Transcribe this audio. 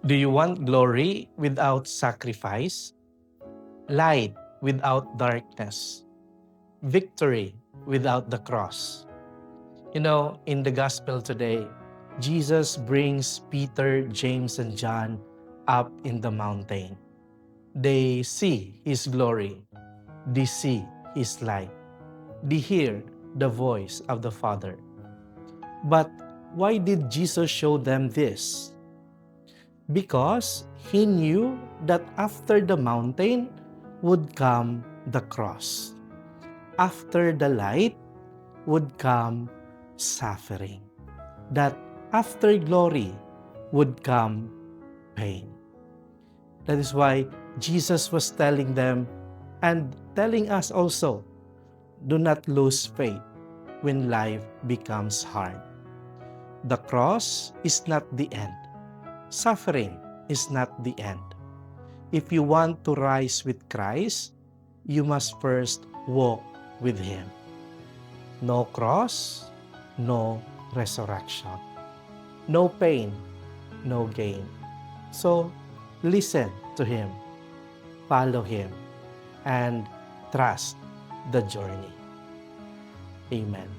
Do you want glory without sacrifice? Light without darkness? Victory without the cross? In the gospel today, Jesus brings Peter, James, and John up in the mountain. They see His glory. They see His light. They hear the voice of the Father. But why did Jesus show them this? Because He knew that after the mountain would come the cross. After the light would come suffering. That after glory would come pain. That is why Jesus was telling them and telling us also, do not lose faith when life becomes hard. The cross is not the end. Suffering is not the end. If you want to rise with Christ, you must first walk with Him. No cross, no resurrection. No pain, no gain. So, listen to Him, follow Him, and trust the journey. Amen.